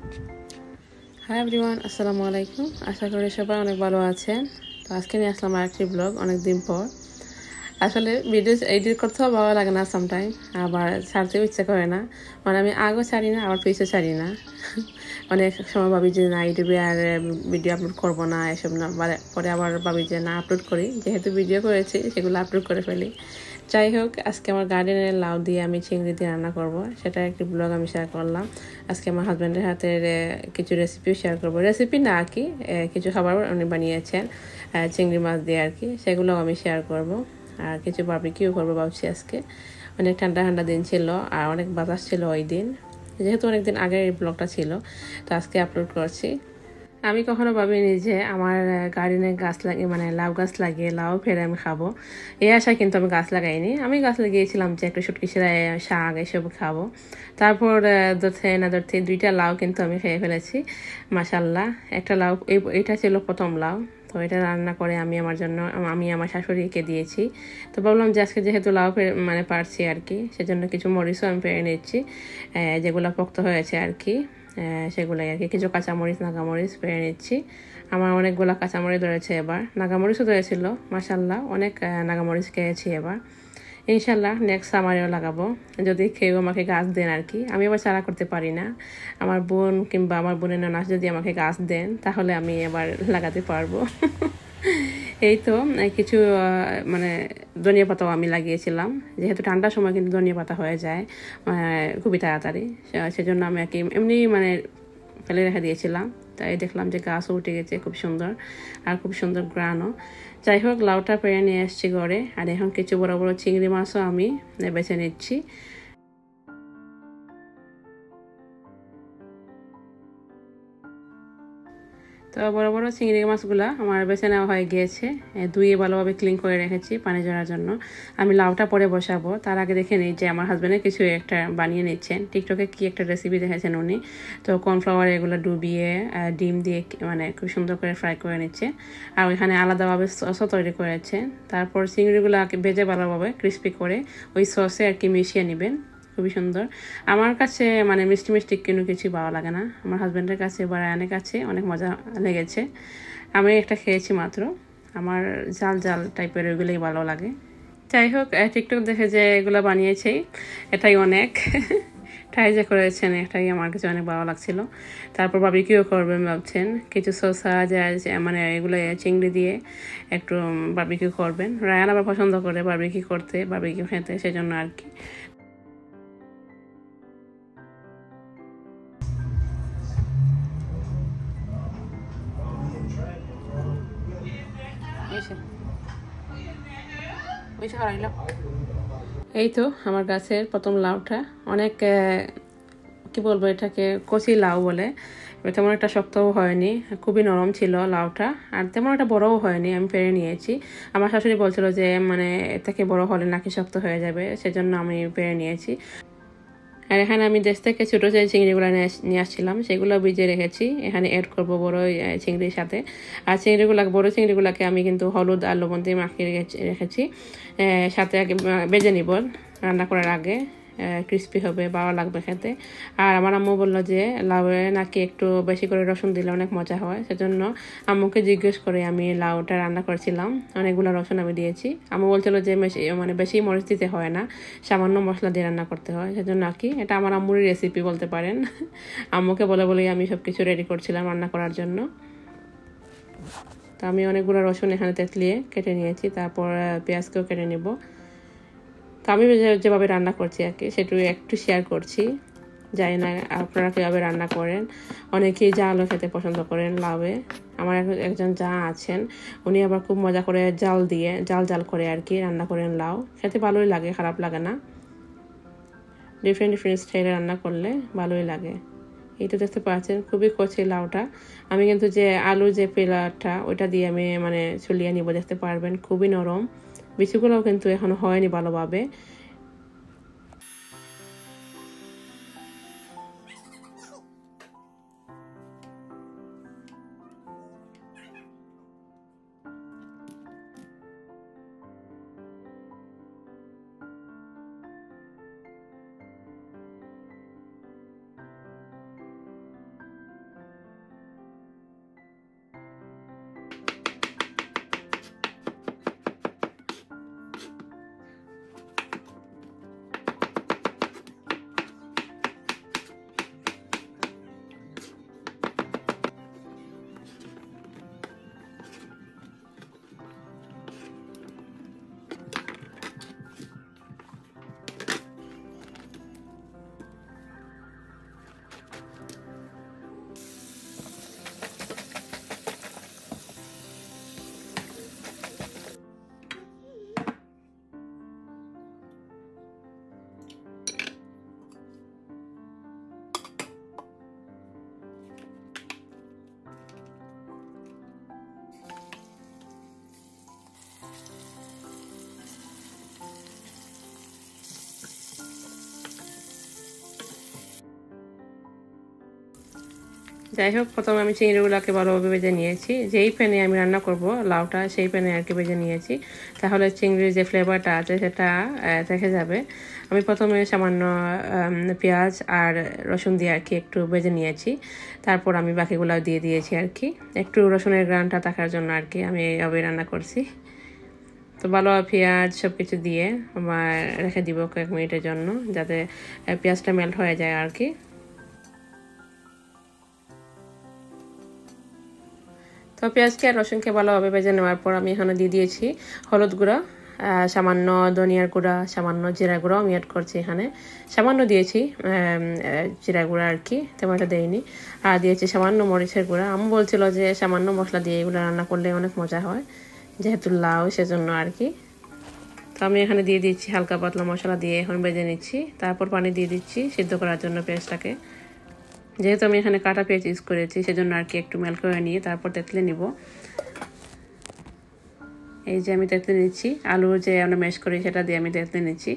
Hi everyone, আসসালামু আলাইকুম। আশা করি সবাই অনেক ভালো আছেন। তো আজকে নিয়ে আসলাম আরেকটি ব্লগ অনেকদিন পর। আসলে ভিডিও এডিট করতেও ভালো লাগে না সামটাইম, আবার ছাড়তেও ইচ্ছা করে না। মানে আমি আগেও ছাড়ি না, আবার পিছু ছাড়ি না। অনেক সময় ভাবি যে না ইউটিউবে আর ভিডিও আপলোড করবো না, এসব না, পরে আবার ভাবি যে না আপলোড করি, যেহেতু ভিডিও করেছি সেগুলো আপলোড করে ফেলি। যাই হোক, আজকে আমার গার্ডেনের লাউ দিয়ে আমি চিংড়ি দিয়ে রান্না করব, সেটা একটি ব্লগ আমি শেয়ার করলাম। আজকে আমার হাজব্যান্ডের হাতের কিছু রেসিপিও শেয়ার করব, রেসিপি না আর কি, কিছু খাবার উনি বানিয়েছেন চিংড়ি মাছ দিয়ে আর কি, সেগুলোও আমি শেয়ার করব। আর কিছু বারবিকিউ করবো ভাবছি আজকে। অনেক ঠান্ডা ঠান্ডা দিন ছিল আর অনেক বাতাস ছিল ওই দিন, যেহেতু অনেকদিন আগের এই ব্লগটা ছিল, তো আজকে আপলোড করছি। আমি কখনো ভাবিনি যে আমার গার্ডেনে গাছ লাগিয়ে, মানে লাউ গাছ লাগিয়ে লাউ ফেরে আমি খাবো, এই আশায় কিন্তু আমি গাছ লাগাইনি। আমি গাছ লাগিয়েছিলাম যে একটু শুটকি শাক এসব খাবো। তারপর ধরতে না ধরতে 2টা লাউ কিন্তু আমি খেয়ে ফেলেছি, মাশাল্লাহ। একটা লাউ, এটা ছিল প্রথম লাউ। তো এটা রান্না করে আমি আমার জন্য, আমি আমার শাশুড়িকে দিয়েছি। তো ভাবলাম যে আজকে যেহেতু লাউ মানে পারছি আর কি, সেজন্য কিছু মরিচও আমি পেরে নিচ্ছি, যেগুলো পোক্ত হয়েছে আর কি, সেগুলোই আর কি। কিছু কাঁচামরিচ, নাগামরিচ পেরে নিচ্ছি। আমার অনেকগুলো কাঁচামরিচ ধরেছে এবার, নাগামরিচও ধরেছিল, মাশাল্লাহ অনেক নাগামরিচ খেয়েছি এবার। ইনশাল্লাহ নেক্সট সামারেও লাগাবো, যদি কেউ আমাকে গাছ দেন আর কি। আমি এবার চারা করতে পারি না, আমার বোন কিংবা আমার বোনের নানা যদি আমাকে গাছ দেন তাহলে আমি এবার লাগাতে পারবো। এই তো কিছু মানে ধনিয়া পাতাও আমি লাগিয়েছিলাম, যেহেতু ঠান্ডার সময় কিন্তু ধনিয়া পাতা হয়ে যায় খুবই তাড়াতাড়ি, সেজন্য আমি আর কি এমনি মানে ফেলে রেখে দিয়েছিলাম। তাই দেখলাম যে গাছও উঠে গেছে, খুব সুন্দর, আর খুব সুন্দর গ্রানও। যাই হোক, লাউটা পেরে নিয়ে এসছি ঘরে, আর এখন কিছু বড় বড় চিংড়ি মাছও আমি বেছে নিচ্ছি। তো বড় বড় চিংড়ি মাছগুলো আমার বেছে নেওয়া হয়ে গিয়েছে, ধুয়ে ভালোভাবে ক্লিন করে রেখেছি পানি ঝরার জন্য। আমি লাউটা পরে বসাবো, তার আগে দেখে নিই যে আমার হাজব্যান্ডের কিছু একটা বানিয়ে নিচ্ছেন, টিকটকে কি একটা রেসিপি দেখেছেন উনি। তো কর্নফ্লাওয়ার এগুলো ডুবিয়ে ডিম দিয়ে মানে খুব সুন্দর করে ফ্রাই করে নিচ্ছে, আর ওইখানে আলাদাভাবে সসও তৈরি করেছে। তারপর চিংড়িগুলো ভেজে ভালোভাবে ক্রিস্পি করে ওই সসে আর কি মিশিয়ে নেবেন, খুবই সুন্দর। আমার কাছে মানে মিষ্টি মিষ্টি কোনো কিছু ভালো লাগে না, আমার হাজব্যান্ডের কাছে বা রায়ানের কাছে অনেক মজা লেগেছে। আমি একটা খেয়েছি মাত্র, আমার জাল জাল টাইপের ওইগুলোই ভালো লাগে। যাই হোক, টিকটক দেখে যে এগুলো বানিয়েছি এটাই অনেক। ট্রাই যে করেছেন এটাই আমার কাছে অনেক ভালো লাগছিল। তারপর বারবিকিউ করবেন ভাবছেন, কিছু শসা যায় মানে এগুলো চিংড়ি দিয়ে একটু বারবিকিউ করবেন। রায়ান আবার পছন্দ করে বারবিকিউ করতে, বারবিকিউ খেতে, সেজন্য আর কি। এই তো আমার গাছের প্রথম লাউটা, অনেক কি বলবো, এটাকে কচি লাউ বলে। তেমন একটা শক্তও হয়নি, খুবই নরম ছিল লাউটা, আর তেমন একটা বড়ও হয়নি, আমি পেরে নিয়েছি। আমার শাশুড়ি বলছিল যে মানে এর থেকে বড় হলে নাকি শক্ত হয়ে যাবে, সেজন্য আমি পেরে নিয়েছি। আর এখানে আমি দেশ থেকে ছোটো যে চিংড়িগুলো নিয়ে আসছিলাম সেগুলো ভিজিয়ে রেখেছি, এখানে অ্যাড করবো বড় চিংড়ির সাথে। আর চিংড়িগুলো, বড় চিংড়িগুলোকে আমি কিন্তু হলুদ আর লবণ দিয়ে মাখিয়ে রেখেছি, সাথে আগে বেজে নিব রান্না করার আগে, ক্রিস্পি হবে, ভালো লাগবে খেতে। আর আমার আম্মু বললো যে লাউয়ে নাকি একটু বেশি করে রসুন দিলে অনেক মজা হয়, সেজন্য আম্মুকে জিজ্ঞেস করে আমি লাউটা রান্না করেছিলাম, অনেকগুলো রসুন আমি দিয়েছি। আম্মু বলছিল যে মানে বেশি মরিচ দিতে হয় না, সামান্য মশলা দিয়ে রান্না করতে হয়, সেজন্য আর কি এটা আমার আম্মুরই রেসিপি বলতে পারেন। আম্মুকে বলে বলেই আমি সব কিছু রেডি করছিলাম রান্না করার জন্য। তো আমি অনেকগুলো রসুন এখানে তেঁতলিয়ে কেটে নিয়েছি, তারপর পেঁয়াজকেও কেটে নেব। তো আমি যেভাবে রান্না করছি আর কি সেটু একটু শেয়ার করছি, জানি না আপনারা কীভাবে রান্না করেন। অনেকেই জালও খেতে পছন্দ করেন লাউয়ে। আমার একজন যা আছেন, উনি আবার খুব মজা করে জাল দিয়ে জাল জাল করে আর কি রান্না করেন লাউ, খেতে ভালোই লাগে, খারাপ লাগে না। ডিফারেন্ট ডিফারেন্ট স্টাইলে রান্না করলে ভালোই লাগে। এইটা দেখতে পাচ্ছেন খুবই কচি লাউটা, আমি কিন্তু যে আলুর যে পেলাটা ওইটা দিয়ে আমি মানে ছুলিয়ে নিব, দেখতে পারবেন খুবই নরম, বিচিগুলোও কিন্তু এখনো হয়নি ভালোভাবে। যাই হোক, প্রথমে আমি চিংড়িগুলোকে ভালোভাবে ভেজে নিয়েছি। যেই প্যানে আমি রান্না করব লাউটা, সেই প্যানে আর কি ভেজে নিয়েছি, তাহলে চিংড়ির যে ফ্লেভারটা আছে সেটা থেকে যাবে। আমি প্রথমে সামান্য পেঁয়াজ আর রসুন দিয়ে আর কি একটু ভেজে নিয়েছি, তারপর আমি বাকিগুলো দিয়ে দিয়েছি আর কি, একটু রসুনের গ্রানটা থাকার জন্য আর কি আমি এইভাবে রান্না করছি। তো ভালো পেঁয়াজ সব কিছু দিয়ে আমার রেখে দিব কয়েক মিনিটের জন্য, যাতে পেঁয়াজটা মেল্ট হয়ে যায় আর কি। তো পেঁয়াজকে আর রসুনকে ভালোভাবে ভেজে নেওয়ার পর আমি এখানে দিয়ে দিয়েছি হলুদ গুঁড়া, সামান্য ধনিয়ার গুঁড়া, সামান্য জিরা গুঁড়া আমি অ্যাড করছি এখানে, সামান্য দিয়েছি জিরা গুঁড়া আর কি, তেমন একটা দেয়নি। আর দিয়েছি সামান্য মরিচের গুঁড়া। আমি বলছিল যে সামান্য মশলা দিয়ে এগুলো রান্না করলে অনেক মজা হয়, যেহেতু লাউ সেজন্য আর কি। তো আমি এখানে দিয়ে দিচ্ছি হালকা পাতলা মশলা দিয়ে এখন ভেজে নিচ্ছি, তারপর পানি দিয়ে দিচ্ছি সিদ্ধ করার জন্য পেঁয়াজটাকে। যেহেতু আমি এখানে কাটা পেঁয়াজ ইউজ করেছি সেজন্য আর কি একটু মেল্ট করে নিয়ে তারপর তেঁতুলে নিব। এই যে আমি তেঁতুলে নিচ্ছি, আলু যে আমরা ম্যাশ করি সেটা দিয়ে আমি তেঁতুলে নিচ্ছি।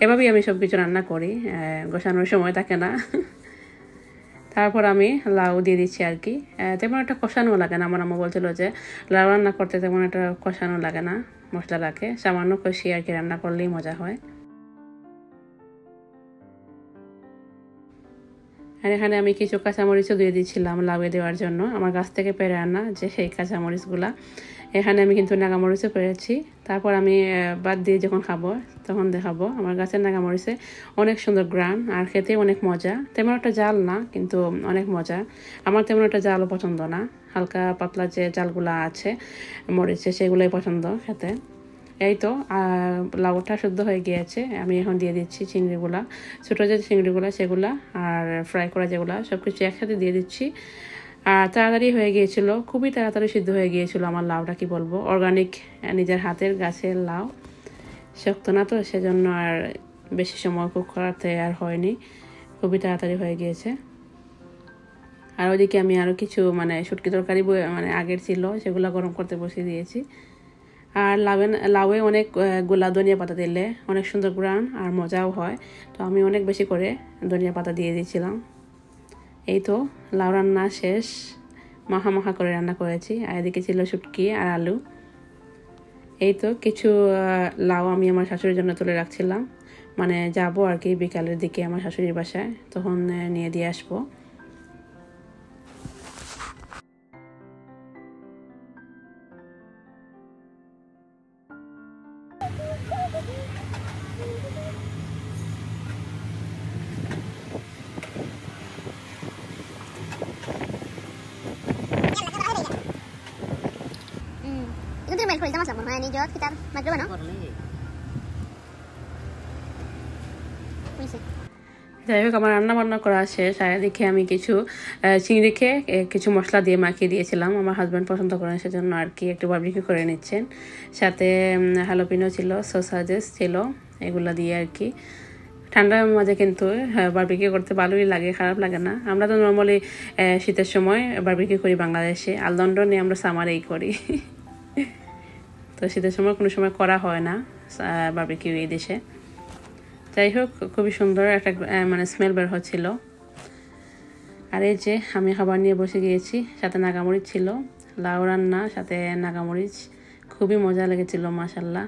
এভাবেই আমি সব কিছু রান্না করি, গোছানোর সময় থাকে না। তারপর আমি লাউ দিয়ে দিচ্ছি আর কি। তেমন একটা কষানো লাগে না, আমার আম্মা বলছিল যে লাউ রান্না করতে তেমন একটা কষানো লাগে না, মশলা লাগে সামান্য কষিয়ে আর কি রান্না করলেই মজা হয়। আর এখানে আমি কিছু কাঁচামরিচও দিয়ে দিচ্ছিলাম লাউয়ে দেওয়ার জন্য, আমার গাছ থেকে পেরে আনা যে সেই কাঁচামরিচগুলা। এখানে আমি কিন্তু নাগামরিচও পেরেছি, তারপর আমি বাদ দিয়ে যখন খাবো তখন দেখাবো। আমার গাছের নাগামরিচে অনেক সুন্দর গ্রান আর খেতে অনেক মজা, তেমন একটা জাল না কিন্তু অনেক মজা। আমার তেমন একটা জালও পছন্দ না, হালকা পাতলা যে জালগুলা আছে মরিচে সেগুলোই পছন্দ খেতে। এই তো লাউটা শুদ্ধ হয়ে গিয়েছে, আমি এখন দিয়ে দিচ্ছি চিংড়িগুলা, ছোটো যে চিংড়িগুলা সেগুলা আর ফ্রাই করা যেগুলা সব কিছু একসাথে দিয়ে দিচ্ছি। আর তাড়াতাড়ি হয়ে গিয়েছিল, খুবই তাড়াতাড়ি সিদ্ধ হয়ে গিয়েছিল আমার লাউটা, কি বলবো, অর্গানিক নিজের হাতের গাছের লাউ, শক্ত না তো সেজন্য আর বেশি সময় কুক করাতে আর হয়নি, খুবই তাড়াতাড়ি হয়ে গিয়েছে। আর ওইদিকে আমি আরও কিছু মানে শুটকি তরকারি মানে আগের ছিল সেগুলো গরম করতে বসিয়ে দিয়েছি। আর লাউয়ে অনেক গোলা ধনিয়া পাতা দিলে অনেক সুন্দর গ্রান আর মজাও হয়, তো আমি অনেক বেশি করে ধনিয়া পাতা দিয়ে দিয়েছিলাম। এই তো লাউ রান্না শেষ, মাখা মাখা করে রান্না করেছি। আর এদিকে ছিল শুটকি আর আলু। এই তো কিছু লাউ আমি আমার শাশুড়ির জন্য তুলে রাখছিলাম, মানে যাবো আর কি বিকালের দিকে আমার শাশুড়ির বাসায়, তখন নিয়ে দিয়ে আসবো। Itu dia main kulit sama ini jod kita magro no? যাই হোক, আমার রান্না বান্না করা শেষ। আর এদিকে আমি কিছু চিংড়িকে কিছু মশলা দিয়ে মাখিয়ে দিয়েছিলাম, আমার হাজব্যান্ড পছন্দ করেন সেজন্য আর কি একটু বারবিকিউ করে নিচ্ছেন। সাথে হ্যালোপিনো ছিল, সসাজেস ছিল, এগুলো দিয়ে আর কি। ঠান্ডার মাঝে কিন্তু বারবিকিউ করতে ভালোই লাগে, খারাপ লাগে না। আমরা তো নর্মালি শীতের সময় বারবিকিউ করি বাংলাদেশে, আর লন্ডনে আমরা সামারেই করি। তো শীতের সময় কোনো সময় করা হয় না বারবিকিউ এই দেশে। যাই হোক, খুবই সুন্দর একটা মানে স্মেল বের হচ্ছিল। আর এই যে আমি খাবার নিয়ে বসে গিয়েছি, সাথে নাগামরিচ ছিল, লাউ রান্না সাথে নাগামরিচ, খুবই মজা লেগেছিল মাশাল্লাহ।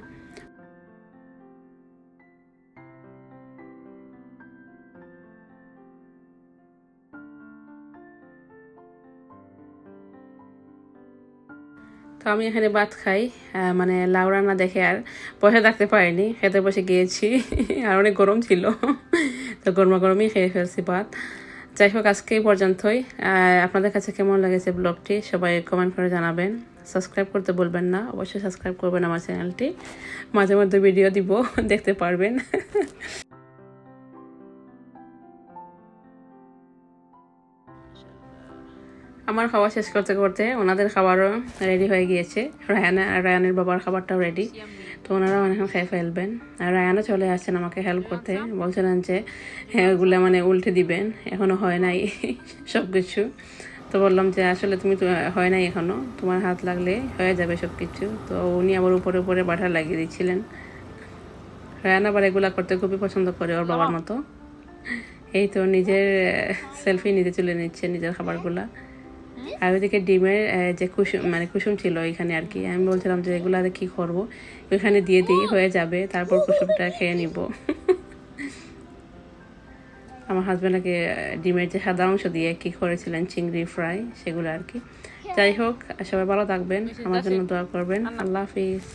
তো আমি এখানে ভাত খাই, মানে লাউ রান্না দেখে আর বসে থাকতে পারিনি, খেতে বসে গিয়েছি। আর অনেক গরম ছিল, তো গরমা গরমই খেয়ে ফেলছি ভাত। যাই হোক, আজকে এই পর্যন্তই। আপনাদের কাছে কেমন লেগেছে ব্লগটি সবাই কমেন্ট করে জানাবেন। সাবস্ক্রাইব করতে বলবেন না, অবশ্যই সাবস্ক্রাইব করবেন আমার চ্যানেলটি, মাঝে মধ্যে ভিডিও দিব, দেখতে পারবেন। আমার খাওয়া শেষ করতে করতে ওনাদের খাবারও রেডি হয়ে গিয়েছে, রায়ানের বাবার খাবারটাও রেডি, তো ওনারাও এখন খেয়ে ফেলবেন। আর রায়ানও চলে আসছেন আমাকে হেল্প করতে, বলছিলেন যে হ্যাঁ ওগুলো মানে উল্টে দিবেন, এখনও হয় নাই সব কিছু। তো বললাম যে আসলে তুমি তো হয় নাই এখনও, তোমার হাত লাগলে হয়ে যাবে সব কিছু। তো উনি আবার উপরে উপরে বাটার লাগিয়ে দিচ্ছিলেন। রায়ান আবার এগুলা করতে খুবই পছন্দ করে ওর বাবার মতো। এই তো নিজের সেলফি নিজে তুলে নিচ্ছে নিজের খাবারগুলা। আর ওইদিকে ডিমের যে কুসুম ছিল এখানে আর কি। আমি বলছিলাম যে এগুলো কি করব, ওইখানে দিয়ে দিই হয়ে যাবে, তারপর কুসুমটা খেয়ে নিব। আমার হাজব্যান্ডকে ডিমের যে সাদা অংশ দিয়ে কি করেছিলেন চিংড়ি ফ্রাই, সেগুলো আর কি। যাই হোক, সবাই ভালো থাকবেন, আমার জন্য দোয়া করবেন। আল্লাহ হাফিজ।